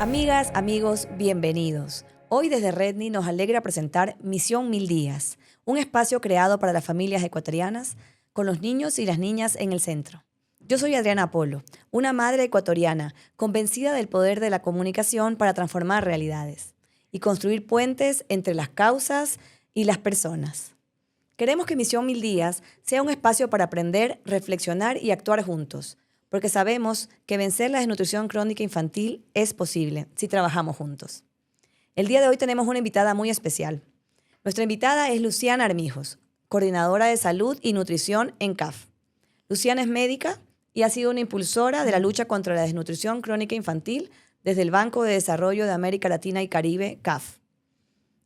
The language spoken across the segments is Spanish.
Amigas, amigos, bienvenidos. Hoy desde Redni nos alegra presentar Misión 1000 Días, un espacio creado para las familias ecuatorianas con los niños y las niñas en el centro. Yo soy Adriana Polo, una madre ecuatoriana convencida del poder de la comunicación para transformar realidades y construir puentes entre las causas y las personas. Queremos que Misión 1000 Días sea un espacio para aprender, reflexionar y actuar juntos, porque sabemos que vencer la desnutrición crónica infantil es posible si trabajamos juntos. El día de hoy tenemos una invitada muy especial. Nuestra invitada es Luciana Armijos, coordinadora de salud y nutrición en CAF. Luciana es médica y ha sido una impulsora de la lucha contra la desnutrición crónica infantil desde el Banco de Desarrollo de América Latina y Caribe, CAF.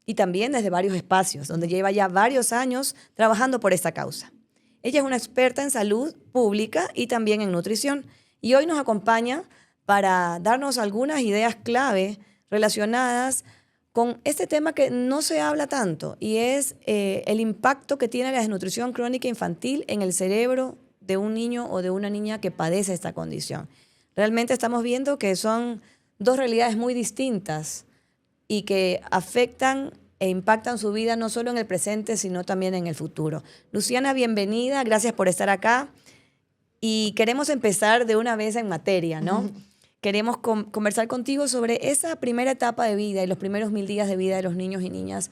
Y también desde varios espacios, donde lleva ya varios años trabajando por esta causa. Ella es una experta en salud pública y también en nutrición. Y hoy nos acompaña para darnos algunas ideas clave relacionadas con este tema que no se habla tanto, y es el impacto que tiene la desnutrición crónica infantil en el cerebro de un niño o de una niña que padece esta condición. Realmente estamos viendo que son dos realidades muy distintas y que afectan e impactan su vida no solo en el presente, sino también en el futuro. Luciana, bienvenida, gracias por estar acá. Y queremos empezar de una vez en materia, ¿no? Queremos conversar contigo sobre esa primera etapa de vida y los primeros 1000 días de vida de los niños y niñas.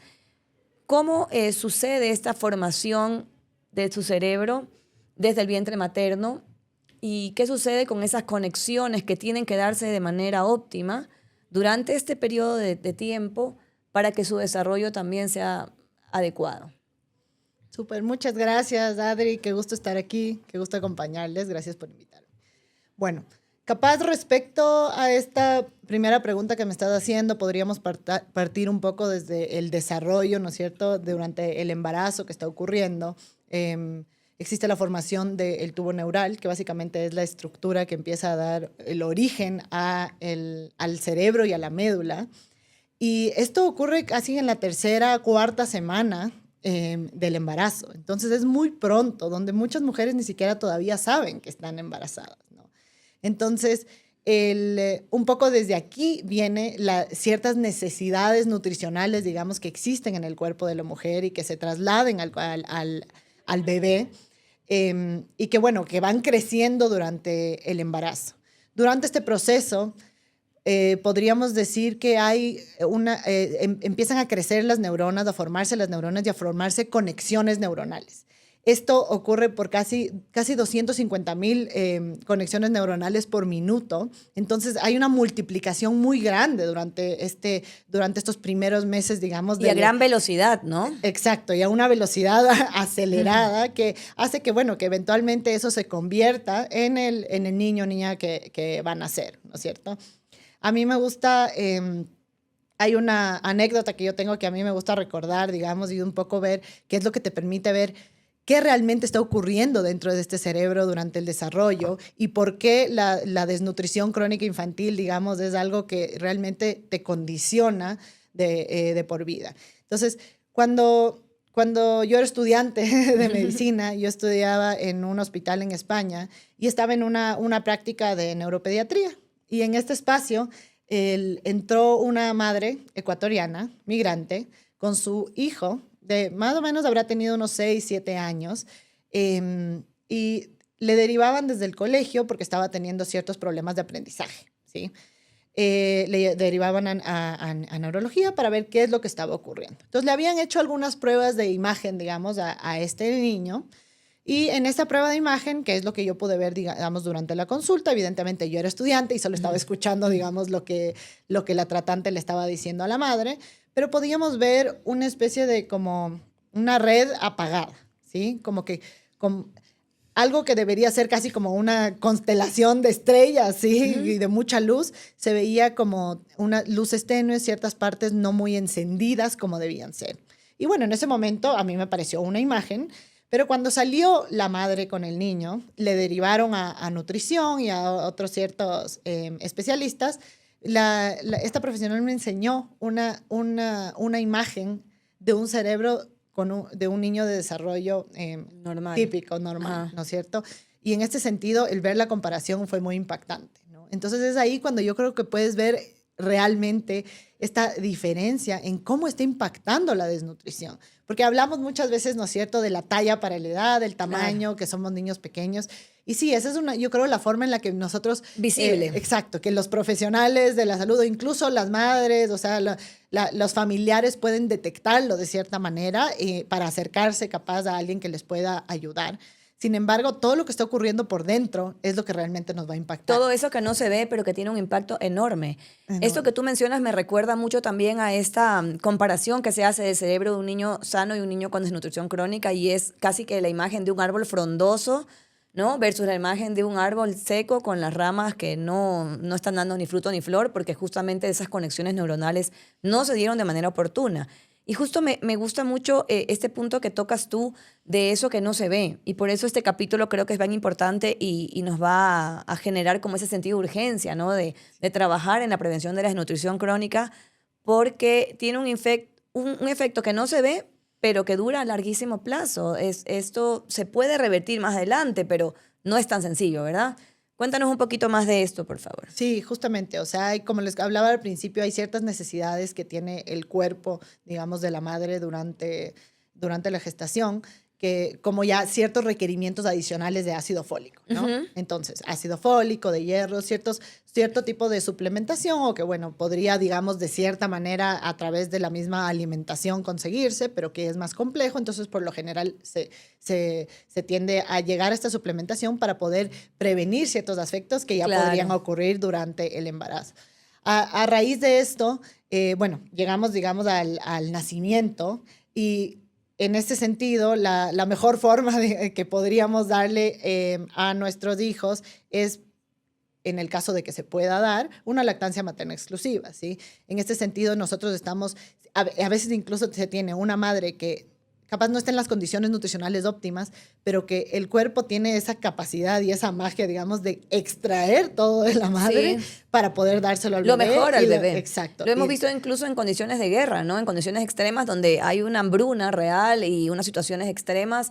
¿Cómo sucede esta formación de su cerebro desde el vientre materno? ¿Y qué sucede con esas conexiones que tienen que darse de manera óptima durante este periodo de tiempo para que su desarrollo también sea adecuado? Súper, muchas gracias, Adri. Qué gusto estar aquí, qué gusto acompañarles. Gracias por invitarme. Bueno, capaz respecto a esta primera pregunta que me estás haciendo, podríamos partir un poco desde el desarrollo, ¿no es cierto?, durante el embarazo que está ocurriendo. Existe la formación del tubo neural, que básicamente es la estructura que empieza a dar el origen al cerebro y a la médula. Y esto ocurre casi en la tercera, cuarta semana del embarazo. Entonces es muy pronto, donde muchas mujeres ni siquiera todavía saben que están embarazadas, ¿no? Entonces, un poco desde aquí viene ciertas necesidades nutricionales, digamos, que existen en el cuerpo de la mujer y que se trasladen al bebé y que, bueno, que van creciendo durante el embarazo. Durante este proceso, podríamos decir que empiezan a crecer las neuronas, a formarse las neuronas y a formarse conexiones neuronales. Esto ocurre por casi 250,000 conexiones neuronales por minuto. Entonces, hay una multiplicación muy grande durante estos primeros meses, digamos. Y a gran velocidad, ¿no? Exacto, y a una velocidad acelerada que hace que, bueno, que eventualmente eso se convierta en el niño o niña que van a ser, ¿no es cierto? A mí me gusta, hay una anécdota que yo tengo que a mí me gusta recordar, digamos, y un poco ver qué es lo que te permite ver qué realmente está ocurriendo dentro de este cerebro durante el desarrollo y por qué la desnutrición crónica infantil, digamos, es algo que realmente te condiciona de por vida. Entonces, cuando yo era estudiante de medicina, yo estudiaba en un hospital en España y estaba en una práctica de neuropediatría. Y en este espacio entró una madre ecuatoriana, migrante, con su hijo, de más o menos habrá tenido unos 6, 7 años, y le derivaban desde el colegio porque estaba teniendo ciertos problemas de aprendizaje, ¿sí? Le derivaban a neurología para ver qué es lo que estaba ocurriendo. Entonces le habían hecho algunas pruebas de imagen, digamos, a este niño. Y en esta prueba de imagen, que es lo que yo pude ver, digamos, durante la consulta, evidentemente yo era estudiante y solo estaba escuchando, digamos, lo que la tratante le estaba diciendo a la madre, pero podíamos ver una especie de como una red apagada, ¿sí? Como algo que debería ser casi como una constelación de estrellas, ¿sí? Y de mucha luz, se veía como unas luces tenues, ciertas partes no muy encendidas como debían ser. Y bueno, en ese momento a mí me pareció una imagen. Pero cuando salió la madre con el niño, le derivaron a nutrición y a otros ciertos especialistas. Esta profesional me enseñó una imagen de un cerebro de un niño de desarrollo típico, normal, ¿no es cierto? Y en este sentido, el ver la comparación fue muy impactante, ¿no? Entonces es ahí cuando yo creo que puedes ver realmente esta diferencia en cómo está impactando la desnutrición. Porque hablamos muchas veces, ¿no es cierto?, de la talla para la edad, del tamaño, que somos niños pequeños. Y sí, esa es yo creo, la forma en la que nosotros... Visible. Exacto, que los profesionales de la salud, o incluso las madres, o sea, los familiares pueden detectarlo de cierta manera para acercarse capaz a alguien que les pueda ayudar. Sin embargo, todo lo que está ocurriendo por dentro es lo que realmente nos va a impactar. Todo eso que no se ve, pero que tiene un impacto enorme. Esto que tú mencionas me recuerda mucho también a esta comparación que se hace del cerebro de un niño sano y un niño con desnutrición crónica, y es casi que la imagen de un árbol frondoso, ¿no? Versus la imagen de un árbol seco con las ramas que no están dando ni fruto ni flor, porque justamente esas conexiones neuronales no se dieron de manera oportuna. Y justo me gusta mucho este punto que tocas tú de eso que no se ve. Y por eso este capítulo creo que es bien importante y nos va a generar como ese sentido de urgencia, ¿no? De trabajar en la prevención de la desnutrición crónica, porque tiene un efecto que no se ve, pero que dura a larguísimo plazo. Esto se puede revertir más adelante, pero no es tan sencillo, ¿verdad? Cuéntanos un poquito más de esto, por favor. Sí, justamente, o sea, como les hablaba al principio, hay ciertas necesidades que tiene el cuerpo, digamos, de la madre durante la gestación, que como ya ciertos requerimientos adicionales de ácido fólico, ¿no? Entonces, ácido fólico, de hierro, cierto tipo de suplementación o que, bueno, podría, digamos, de cierta manera a través de la misma alimentación conseguirse, pero que es más complejo. Entonces, por lo general, se tiende a llegar a esta suplementación para poder prevenir ciertos aspectos que ya podrían ocurrir durante el embarazo. A raíz de esto, bueno, llegamos, digamos, al nacimiento y en este sentido, la mejor forma que podríamos darle a nuestros hijos es, en el caso de que se pueda dar, una lactancia materna exclusiva, ¿sí? En este sentido, nosotros estamos, a veces incluso se tiene una madre que capaz no está en las condiciones nutricionales óptimas, pero que el cuerpo tiene esa capacidad y esa magia, digamos, de extraer todo de la madre para poder dárselo al bebé. Lo mejor al bebé. Exacto. Lo hemos visto incluso en condiciones de guerra, ¿no? En condiciones extremas donde hay una hambruna real y unas situaciones extremas,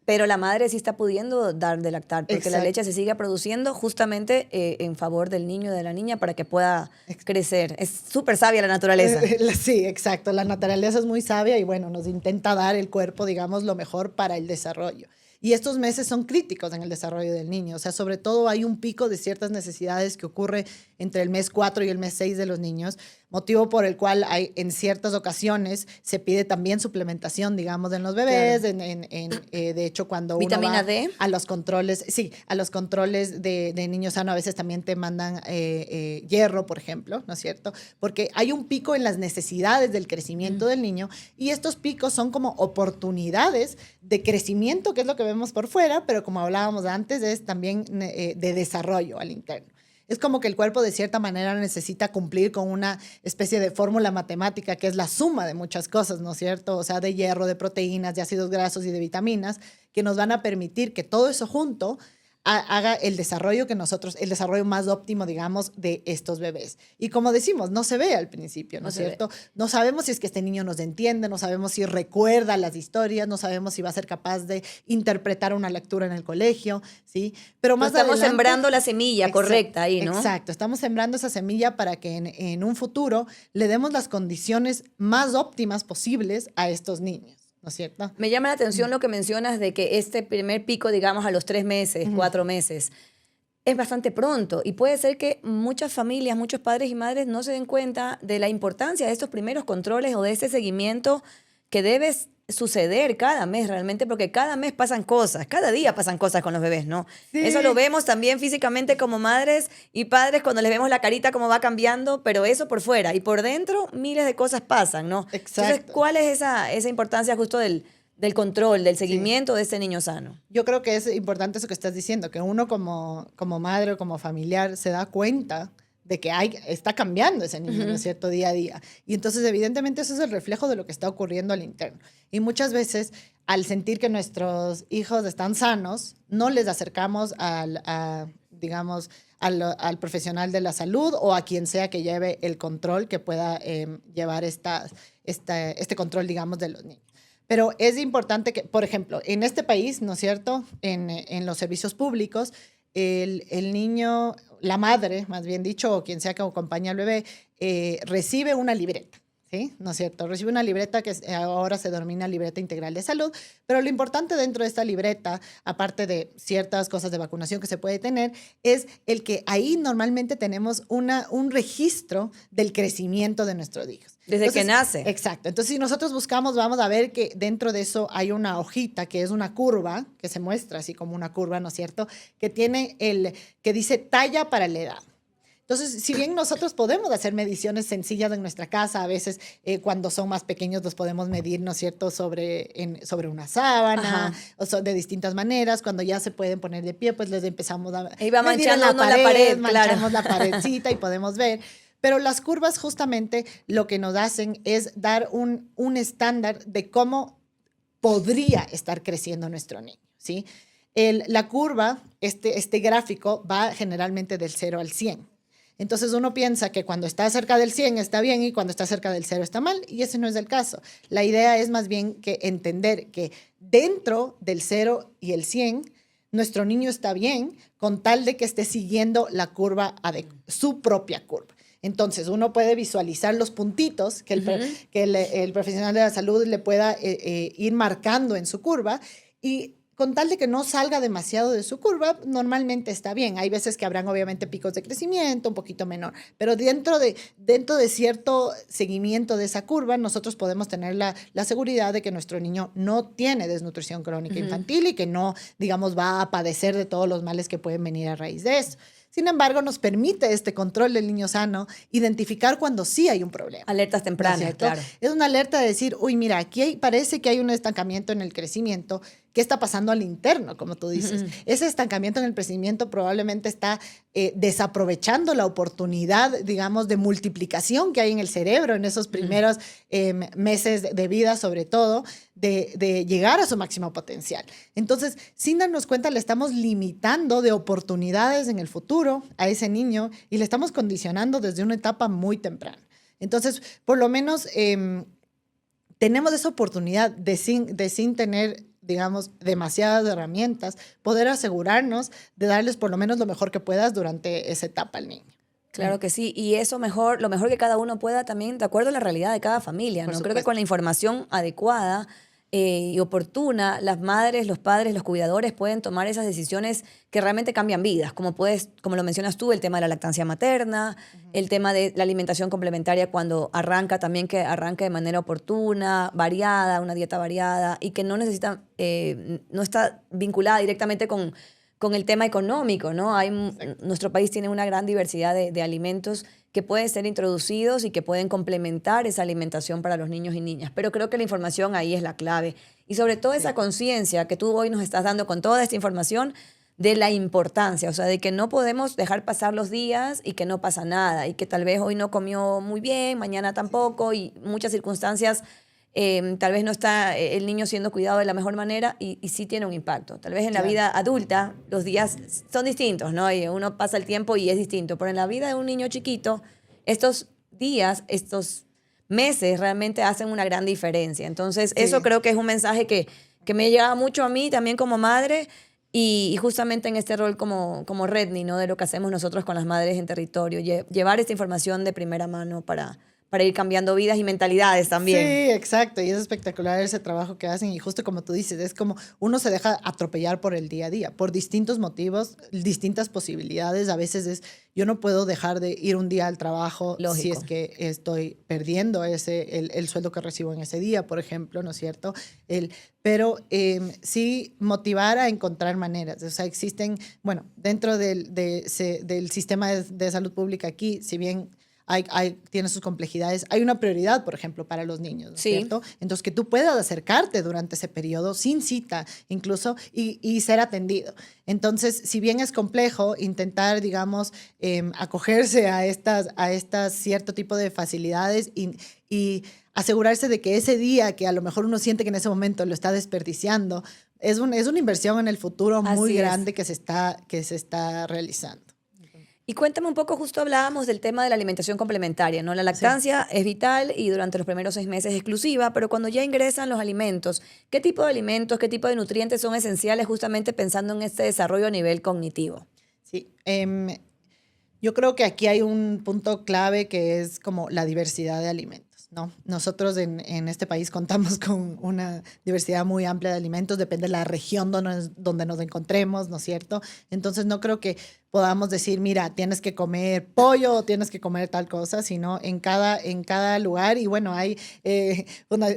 pero la madre sí está pudiendo dar de lactar, porque la leche se sigue produciendo justamente en favor del niño o de la niña para que pueda crecer. Es súper sabia la naturaleza. Sí, exacto. La naturaleza es muy sabia y bueno, nos intenta dar el cuerpo, digamos, lo mejor para el desarrollo. Y estos meses son críticos en el desarrollo del niño. O sea, sobre todo hay un pico de ciertas necesidades que ocurre entre el mes 4 y el mes 6 de los niños, motivo por el cual en ciertas ocasiones se pide también suplementación, digamos, en los bebés. Claro. De hecho, cuando ¿Vitamina uno va D? a los controles, sí, a los controles de niños sanos, a veces también te mandan hierro, por ejemplo, ¿no es cierto? Porque hay un pico en las necesidades del crecimiento del niño y estos picos son como oportunidades de crecimiento, que es lo que vemos por fuera, pero como hablábamos antes, es también de desarrollo al interno. Es como que el cuerpo de cierta manera necesita cumplir con una especie de fórmula matemática que es la suma de muchas cosas, ¿no es cierto? O sea, de hierro, de proteínas, de ácidos grasos y de vitaminas, que nos van a permitir que todo eso junto haga el desarrollo el desarrollo más óptimo, digamos, de estos bebés. Y como decimos, no se ve al principio, ¿no es cierto? No sabemos si es que este niño nos entiende, no sabemos si recuerda las historias, no sabemos si va a ser capaz de interpretar una lectura en el colegio, ¿sí? Pero más estamos adelante, sembrando la semilla correcta ahí, ¿no? Exacto, estamos sembrando esa semilla para que en un futuro le demos las condiciones más óptimas posibles a estos niños. ¿No es cierto? Me llama la atención lo que mencionas de que este primer pico, digamos, a los 3 meses, 4 meses, es bastante pronto. Y puede ser que muchas familias, muchos padres y madres no se den cuenta de la importancia de estos primeros controles o de ese seguimiento que debe suceder cada mes realmente, porque cada mes pasan cosas, cada día pasan cosas con los bebés, ¿no? Sí. Eso lo vemos también físicamente como madres y padres cuando les vemos la carita cómo va cambiando, pero eso por fuera y por dentro miles de cosas pasan, ¿no? Exacto. Entonces, ¿cuál es esa importancia justo del control, del seguimiento de ese niño sano? Yo creo que es importante eso que estás diciendo, que uno como madre o como familiar se da cuenta de que está cambiando ese niño, ¿no es cierto?, día a día. Y entonces, evidentemente, eso es el reflejo de lo que está ocurriendo al interno. Y muchas veces, al sentir que nuestros hijos están sanos, no les acercamos al profesional de la salud o a quien sea que lleve el control, que pueda llevar este control, digamos, de los niños. Pero es importante que, por ejemplo, en este país, ¿no es cierto?, en los servicios públicos, el niño, la madre, más bien dicho, o quien sea que acompaña al bebé, recibe una libreta. ¿Sí? ¿No es cierto? Recibe una libreta que ahora se denomina libreta integral de salud, pero lo importante dentro de esta libreta, aparte de ciertas cosas de vacunación que se puede tener, es el que ahí normalmente tenemos un registro del crecimiento de nuestros hijos. Desde que nace. Exacto. Entonces, si nosotros buscamos, vamos a ver que dentro de eso hay una hojita que es una curva, que se muestra así como una curva, ¿no es cierto? Que tiene que dice talla para la edad. Entonces, si bien nosotros podemos hacer mediciones sencillas en nuestra casa, a veces cuando son más pequeños los podemos medir, ¿no es cierto?, sobre una sábana, de distintas maneras. Cuando ya se pueden poner de pie, pues les empezamos a medir manchando la pared, manchamos la paredcita y podemos ver. Pero las curvas justamente lo que nos hacen es dar un estándar de cómo podría estar creciendo nuestro niño, ¿sí? La curva, este gráfico, va generalmente del 0 al 100. Entonces uno piensa que cuando está cerca del 100 está bien y cuando está cerca del 0 está mal, y ese no es el caso. La idea es más bien que entender que dentro del 0 y el 100, nuestro niño está bien con tal de que esté siguiendo la curva, su propia curva. Entonces uno puede visualizar los puntitos que el profesional de la salud le pueda ir marcando en su curva, y con tal de que no salga demasiado de su curva, normalmente está bien. Hay veces que habrán obviamente picos de crecimiento un poquito menor, pero dentro de cierto seguimiento de esa curva, nosotros podemos tener la seguridad de que nuestro niño no tiene desnutrición crónica infantil y que no, digamos, va a padecer de todos los males que pueden venir a raíz de eso. Sin embargo, nos permite este control del niño sano identificar cuando sí hay un problema. Alertas tempranas, claro. Es una alerta de decir, uy, mira, aquí parece que hay un estancamiento en el crecimiento. ¿Qué está pasando al interno, como tú dices? Ese estancamiento en el crecimiento probablemente está desaprovechando la oportunidad, digamos, de multiplicación que hay en el cerebro en esos primeros meses de vida, sobre todo, de llegar a su máximo potencial. Entonces, sin darnos cuenta, le estamos limitando de oportunidades en el futuro a ese niño y le estamos condicionando desde una etapa muy temprana. Entonces, por lo menos tenemos esa oportunidad de sin tener, digamos, demasiadas herramientas, poder asegurarnos de darles por lo menos lo mejor que puedas durante esa etapa al niño. Claro que sí, y eso lo mejor que cada uno pueda también, de acuerdo a la realidad de cada familia, ¿no? Creo que con la información adecuada y oportuna, las madres, los padres, los cuidadores pueden tomar esas decisiones que realmente cambian vidas, como lo mencionas tú, el tema de la lactancia materna, el tema de la alimentación complementaria cuando arranca también, que arranque de manera oportuna, variada, una dieta variada, y que no necesita, no está vinculada directamente con el tema económico, ¿no? Nuestro país tiene una gran diversidad de alimentos que pueden ser introducidos y que pueden complementar esa alimentación para los niños y niñas. Pero creo que la información ahí es la clave. Y sobre todo esa conciencia que tú hoy nos estás dando con toda esta información de la importancia, o sea, de que no podemos dejar pasar los días y que no pasa nada, y que tal vez hoy no comió muy bien, mañana tampoco, y muchas circunstancias tal vez no está el niño siendo cuidado de la mejor manera y sí tiene un impacto. Tal vez en la vida adulta los días son distintos, ¿no? Y uno pasa el tiempo y es distinto. Pero en la vida de un niño chiquito, estos días, estos meses realmente hacen una gran diferencia. Entonces, eso creo que es un mensaje que me llega mucho a mí también como madre y justamente en este rol como Redni, ¿no? De lo que hacemos nosotros con las madres en territorio. Llevar esta información de primera mano para ir cambiando vidas y mentalidades también. Sí, exacto. Y es espectacular ese trabajo que hacen. Y justo como tú dices, es como uno se deja atropellar por el día a día, por distintos motivos, distintas posibilidades. A veces yo no puedo dejar de ir un día al trabajo. Lógico. Si es que estoy perdiendo el sueldo que recibo en ese día, por ejemplo, ¿no es cierto? Pero sí motivar a encontrar maneras. O sea, existen, bueno, dentro del sistema de salud pública aquí, si bien tiene sus complejidades, hay una prioridad, por ejemplo, para los niños, ¿no es cierto? Entonces, que tú puedas acercarte durante ese periodo, sin cita incluso, y ser atendido. Entonces, si bien es complejo intentar, digamos, acogerse a estas cierto tipo de facilidades y asegurarse de que ese día, que a lo mejor uno siente que en ese momento lo está desperdiciando, es una inversión en el futuro muy grande que se está realizando. Y cuéntame un poco, justo hablábamos del tema de la alimentación complementaria, ¿no? La lactancia es vital y durante los primeros 6 meses exclusiva, pero cuando ya ingresan los alimentos, ¿qué tipo de alimentos, qué tipo de nutrientes son esenciales justamente pensando en este desarrollo a nivel cognitivo? Sí, Yo creo que aquí hay un punto clave que es como la diversidad de alimentos, ¿no? Nosotros en este país contamos con una diversidad muy amplia de alimentos, depende de la región donde nos encontremos, ¿no es cierto? Entonces no creo que podamos decir, mira, tienes que comer pollo o tienes que comer tal cosa, sino en cada lugar. Y bueno, hay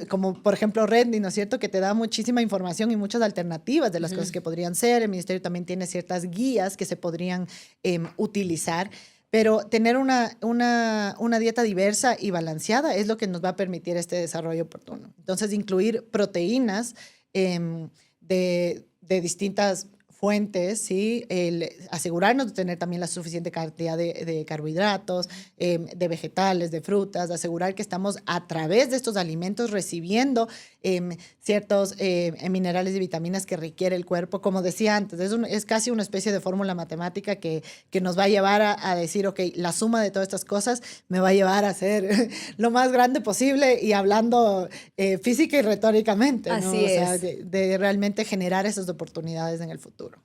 como por ejemplo Redmi, ¿no es cierto?, que te da muchísima información y muchas alternativas de las cosas que podrían ser. El ministerio también tiene ciertas guías que se podrían utilizar. Pero tener una dieta diversa y balanceada es lo que nos va a permitir este desarrollo oportuno. Entonces, incluir proteínas de distintas fuentes, ¿sí? Asegurarnos de tener también la suficiente cantidad de carbohidratos, de vegetales, de frutas, de asegurar que estamos a través de estos alimentos recibiendo ciertos minerales y vitaminas que requiere el cuerpo. Como decía antes, es casi una especie de fórmula matemática que nos va a llevar a decir, ok, la suma de todas estas cosas me va a llevar a ser lo más grande posible y hablando física y retóricamente, ¿no? Así o sea, es. de realmente generar esas oportunidades en el futuro.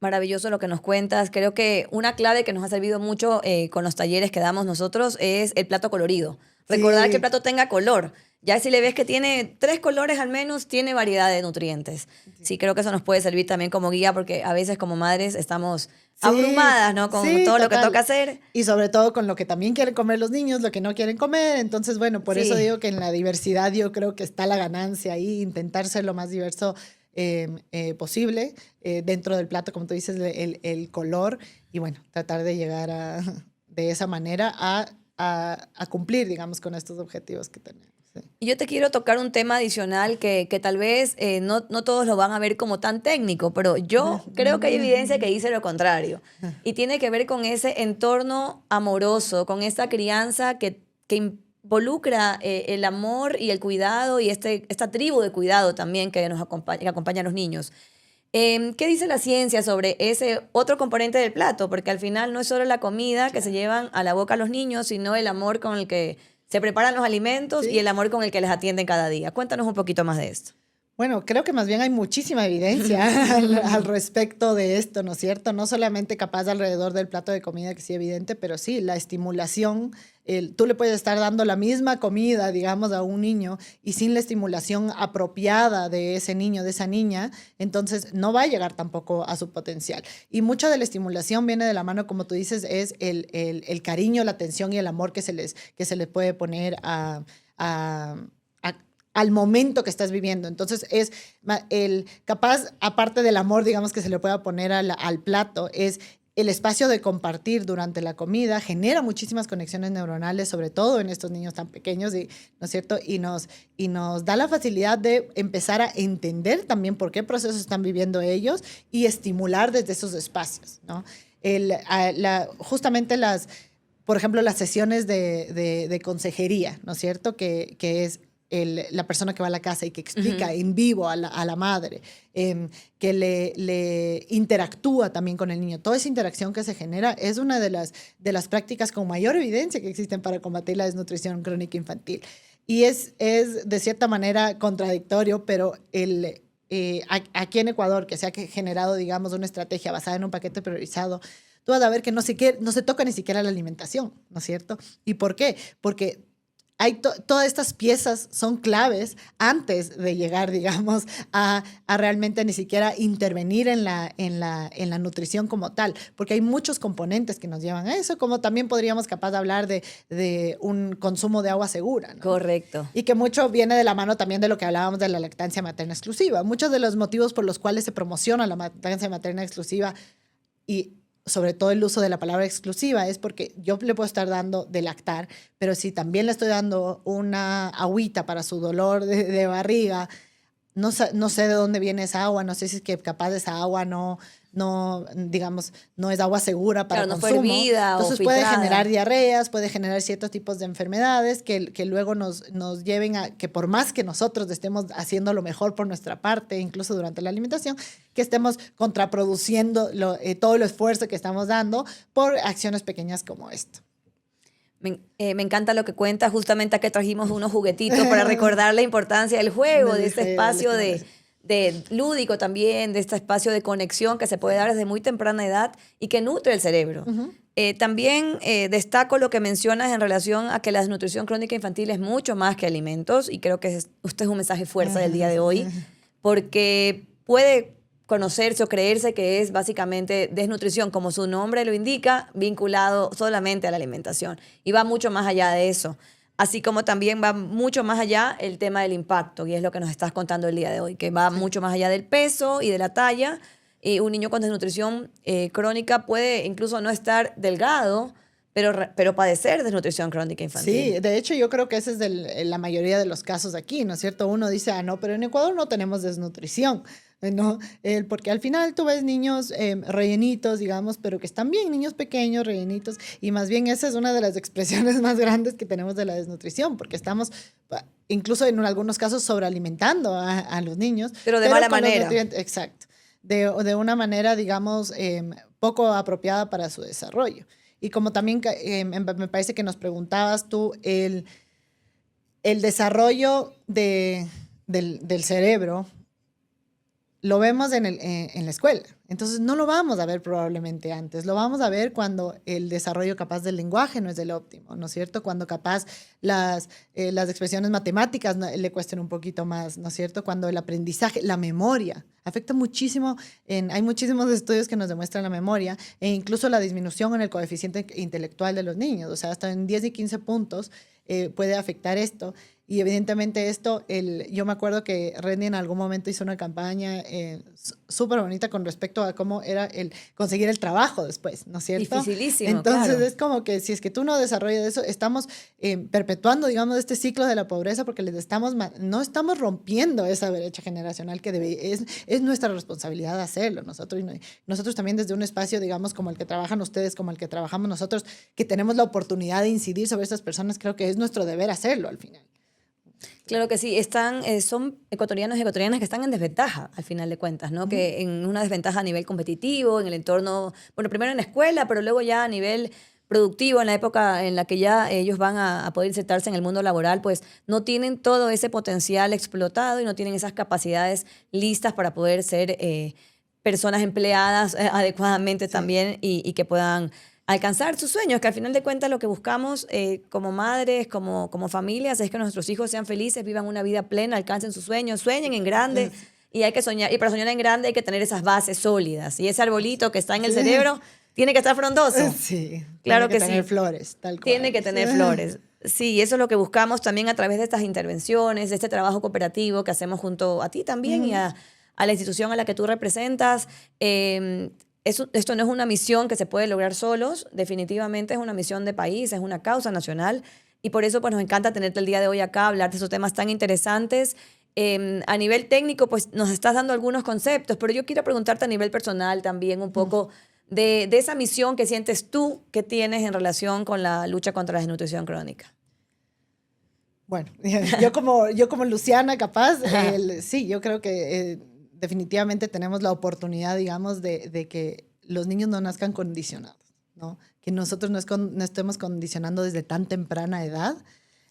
Maravilloso lo que nos cuentas. Creo que una clave que nos ha servido mucho con los talleres que damos nosotros es el plato colorido. Recordar que el Sí, plato tenga color. Ya si le ves que tiene 3 colores al menos, tiene variedad de nutrientes. Sí, creo que eso nos puede servir también como guía porque a veces como madres estamos sí, abrumadas, ¿no? Con sí, todo lo que toca total. hacer. Y sobre todo con lo que también quieren comer los niños, lo que no quieren comer. Entonces, bueno, por eso Sí. digo que en la diversidad yo creo que está la ganancia ahí, intentar ser lo más diverso posible dentro del plato, como tú dices, el color y bueno, tratar de llegar de esa manera a cumplir, digamos, con estos objetivos que tenemos. Sí. Y yo te quiero tocar un tema adicional que tal vez no todos lo van a ver como tan técnico, pero yo creo que hay evidencia que dice lo contrario. Y tiene que ver con ese entorno amoroso, con esta crianza que involucra el amor y el cuidado y esta tribu de cuidado también que acompaña a los niños. ¿Qué dice la ciencia sobre ese otro componente del plato? Porque al final no es solo la comida que se llevan a la boca los niños, sino el amor con el que se preparan los alimentos y Sí. el amor con el que les atienden cada día. Cuéntanos un poquito más de esto. Bueno, creo que más bien hay muchísima evidencia al respecto de esto, ¿no es cierto? No solamente capaz alrededor del plato de comida, que sí evidente, pero sí, la estimulación, tú le puedes estar dando la misma comida, digamos, a un niño y sin la estimulación apropiada de ese niño, de esa niña, entonces no va a llegar tampoco a su potencial. Y mucha de la estimulación viene de la mano, como tú dices, es el cariño, la atención y el amor que se les puede poner a al momento que estás viviendo. Entonces, es capaz, aparte del amor, digamos, que se le pueda poner al plato, es el espacio de compartir durante la comida, genera muchísimas conexiones neuronales, sobre todo en estos niños tan pequeños, ¿no es cierto? Y nos da la facilidad de empezar a entender también por qué procesos están viviendo ellos y estimular desde esos espacios, ¿no? Justamente por ejemplo, las sesiones de consejería, ¿no es cierto? Que es la persona que va a la casa y que explica en vivo a la madre, que le interactúa también con el niño. Toda esa interacción que se genera es una de las prácticas con mayor evidencia que existen para combatir la desnutrición crónica infantil. Y es de cierta manera contradictorio, pero aquí en Ecuador, que se ha generado, digamos, una estrategia basada en un paquete priorizado, tú vas a ver que no se toca ni siquiera la alimentación, ¿no es cierto? ¿Y por qué? Porque todas estas piezas son claves antes de llegar, digamos, a realmente ni siquiera intervenir en la nutrición como tal, porque hay muchos componentes que nos llevan a eso, como también podríamos capaz de hablar de un consumo de agua segura, ¿no? Correcto. Y que mucho viene de la mano también de lo que hablábamos de la lactancia materna exclusiva. Muchos de los motivos por los cuales se promociona la lactancia materna exclusiva y sobre todo el uso de la palabra exclusiva, es porque yo le puedo estar dando de lactar, pero si también le estoy dando una agüita para su dolor de barriga, no sé de dónde viene esa agua, no sé si es que capaz de esa agua digamos, no es agua segura para Claro, no fue consumo. hervida o Entonces puede filtrada. generar diarreas, puede generar ciertos tipos de enfermedades que luego nos lleven a que por más que nosotros estemos haciendo lo mejor por nuestra parte, incluso durante la alimentación, que estemos contraproduciendo todo el esfuerzo que estamos dando por acciones pequeñas como esto. Me encanta lo que cuenta. Justamente aquí trajimos unos juguetitos para recordar la importancia del juego, de este espacio lúdico también, de este espacio de conexión que se puede dar desde muy temprana edad y que nutre el cerebro. También destaco lo que mencionas en relación a que la desnutrición crónica infantil es mucho más que alimentos, y creo que usted es un mensaje fuerza del día de hoy, porque puede conocerse o creerse que es básicamente desnutrición, como su nombre lo indica, vinculado solamente a la alimentación, y va mucho más allá de eso. Así como también va mucho más allá el tema del impacto, y es lo que nos estás contando el día de hoy, que va mucho más allá del peso y de la talla. Y un niño con desnutrición crónica puede incluso no estar delgado, pero padecer desnutrición crónica infantil. Sí, de hecho yo creo que ese es la mayoría de los casos aquí, ¿no es cierto? Uno dice, no, pero en Ecuador no tenemos desnutrición, ¿no? Porque al final tú ves niños rellenitos, digamos, pero que están bien, niños pequeños, rellenitos, y más bien esa es una de las expresiones más grandes que tenemos de la desnutrición, porque estamos incluso en algunos casos sobrealimentando a los niños. Pero de mala manera. Exacto. De una manera, digamos, poco apropiada para su desarrollo. Y como también me parece que nos preguntabas tú, el desarrollo del cerebro lo vemos en la escuela. Entonces no lo vamos a ver probablemente antes, lo vamos a ver cuando el desarrollo capaz del lenguaje no es del óptimo, ¿no es cierto? Cuando capaz las expresiones matemáticas le cuesten un poquito más, ¿no es cierto? Cuando el aprendizaje, la memoria, afecta muchísimo, hay muchísimos estudios que nos demuestran la memoria e incluso la disminución en el coeficiente intelectual de los niños, o sea, hasta en 10 y 15 puntos puede afectar esto. Y evidentemente esto, yo me acuerdo que Renny en algún momento hizo una campaña súper bonita con respecto a cómo era el conseguir el trabajo después, ¿no es cierto? Dificilísimo, Entonces claro. es como que si es que tú no desarrollas eso, estamos perpetuando, digamos, este ciclo de la pobreza porque no estamos rompiendo esa brecha generacional que es nuestra responsabilidad hacerlo. Nosotros también desde un espacio, digamos, como el que trabajan ustedes, como el que trabajamos nosotros, que tenemos la oportunidad de incidir sobre estas personas, creo que es nuestro deber hacerlo al final. Claro que sí, son ecuatorianos y ecuatorianas que están en desventaja, al final de cuentas, ¿no? Que en una desventaja a nivel competitivo, en el entorno, bueno, primero en la escuela, pero luego ya a nivel productivo, en la época en la que ya ellos van a poder insertarse en el mundo laboral, pues no tienen todo ese potencial explotado y no tienen esas capacidades listas para poder ser personas empleadas adecuadamente también y que puedan alcanzar sus sueños, que al final de cuentas lo que buscamos como madres, como familias, es que nuestros hijos sean felices, vivan una vida plena, alcancen sus sueños, sueñen en grande, y hay que soñar, y para soñar en grande hay que tener esas bases sólidas, y ese arbolito que está en el cerebro tiene que estar frondoso. Sí, claro tiene que sí. tener flores, tal cual. Tiene que tener flores. Sí, eso es lo que buscamos también a través de estas intervenciones, de este trabajo cooperativo que hacemos junto a ti también y a la institución a la que tú representas. Esto no es una misión que se puede lograr solos, definitivamente es una misión de país, es una causa nacional, y por eso pues, nos encanta tenerte el día de hoy acá, hablar de esos temas tan interesantes. A nivel técnico, pues nos estás dando algunos conceptos, pero yo quiero preguntarte a nivel personal también un poco de esa misión que sientes tú que tienes en relación con la lucha contra la desnutrición crónica. Bueno, yo como Luciana, capaz, sí, yo creo que definitivamente tenemos la oportunidad, digamos, de que los niños no nazcan condicionados, ¿no? Que nosotros no estemos condicionando desde tan temprana edad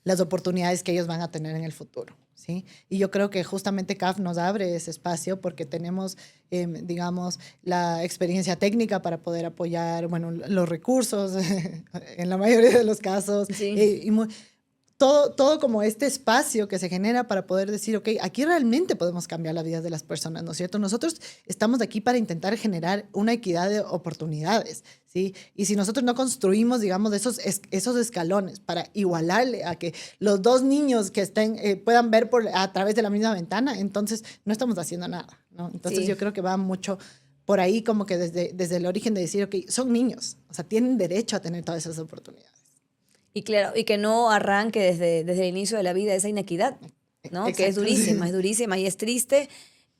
las oportunidades que ellos van a tener en el futuro, ¿sí? Y yo creo que justamente CAF nos abre ese espacio porque tenemos, digamos, la experiencia técnica para poder apoyar, bueno, los recursos en la mayoría de los casos. Sí. Todo como este espacio que se genera para poder decir, ok, aquí realmente podemos cambiar la vida de las personas, ¿no es cierto? Nosotros estamos aquí para intentar generar una equidad de oportunidades, ¿sí? Y si nosotros no construimos, digamos, esos escalones para igualarle a que los dos niños que puedan ver a través de la misma ventana, entonces no estamos haciendo nada, ¿no? Entonces yo creo que va mucho por ahí como que desde el origen de decir, ok, son niños, o sea, tienen derecho a tener todas esas oportunidades. Y claro, y que no arranque desde el inicio de la vida esa inequidad, ¿no? Exacto. Que es durísima y es triste.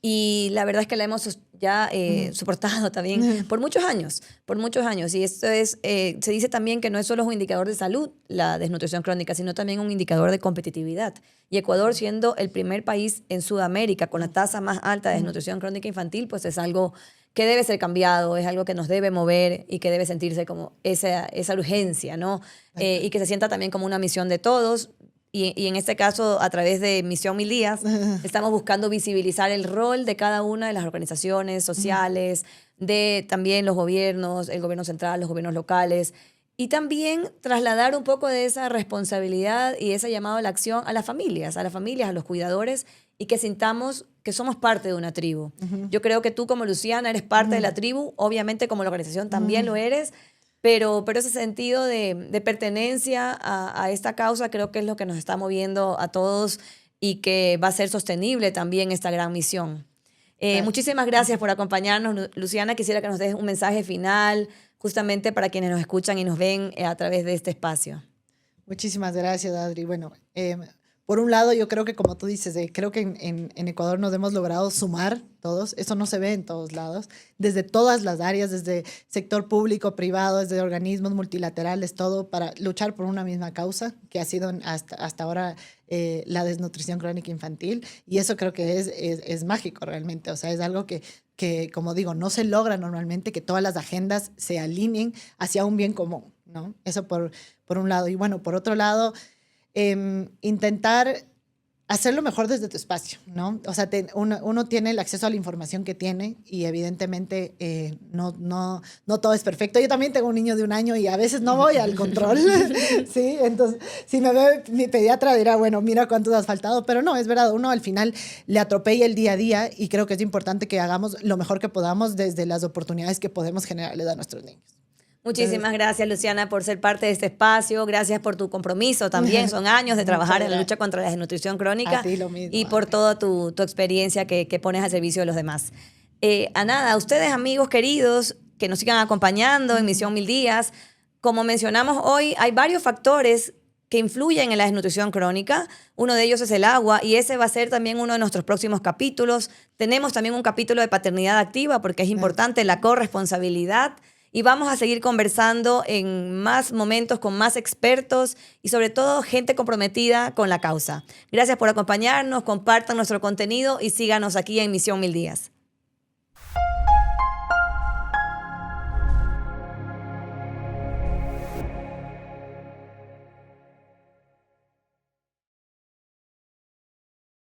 Y la verdad es que la hemos ya soportado también por muchos años. Y esto se dice también que no es solo un indicador de salud, la desnutrición crónica, sino también un indicador de competitividad. Y Ecuador, siendo el primer país en Sudamérica con la tasa más alta de desnutrición crónica infantil, pues es algo que debe ser cambiado, es algo que nos debe mover y que debe sentirse como esa urgencia, ¿no? Y que se sienta también como una misión de todos. y en este caso a través de Misión Mil Días, estamos buscando visibilizar el rol de cada una de las organizaciones sociales, de también los gobiernos, el gobierno central, los gobiernos locales, y también trasladar un poco de esa responsabilidad y ese llamado a la acción a las familias, a los cuidadores, y que sintamos que somos parte de una tribu. Yo creo que tú como Luciana eres parte de la tribu, obviamente como la organización también lo eres, pero ese sentido de pertenencia a esta causa creo que es lo que nos está moviendo a todos y que va a ser sostenible también esta gran misión. Muchísimas gracias por acompañarnos, Luciana. Quisiera que nos des un mensaje final justamente para quienes nos escuchan y nos ven a través de este espacio. Muchísimas gracias, Adri. Bueno, por un lado, yo creo que como tú dices, creo que en Ecuador nos hemos logrado sumar todos. Eso no se ve en todos lados, desde todas las áreas, desde sector público, privado, desde organismos multilaterales, todo para luchar por una misma causa, que ha sido hasta ahora la desnutrición crónica infantil. Y eso creo que es mágico realmente. O sea, es algo que, como digo, no se logra normalmente, que todas las agendas se alineen hacia un bien común, ¿no? Eso por un lado. Y bueno, por otro lado, intentar hacerlo mejor desde tu espacio, ¿no? O sea, uno tiene el acceso a la información que tiene y evidentemente no todo es perfecto. Yo también tengo un niño de 1 año y a veces no voy al control, ¿sí? Entonces, si me ve mi pediatra dirá, bueno, mira cuántos has faltado, pero no, es verdad, uno al final le atropella el día a día y creo que es importante que hagamos lo mejor que podamos desde las oportunidades que podemos generarles a nuestros niños. Muchísimas gracias, Luciana, por ser parte de este espacio. Gracias por tu compromiso también. Son años de trabajar en la lucha contra la desnutrición crónica. A ti lo mismo, y por toda tu experiencia que pones al servicio de los demás. A nada, a ustedes, amigos queridos, que nos sigan acompañando en Misión Mil Días. Como mencionamos hoy, hay varios factores que influyen en la desnutrición crónica. Uno de ellos es el agua y ese va a ser también uno de nuestros próximos capítulos. Tenemos también un capítulo de paternidad activa porque es importante la corresponsabilidad. Y vamos a seguir conversando en más momentos con más expertos y sobre todo gente comprometida con la causa. Gracias por acompañarnos, compartan nuestro contenido y síganos aquí en Misión Mil Días.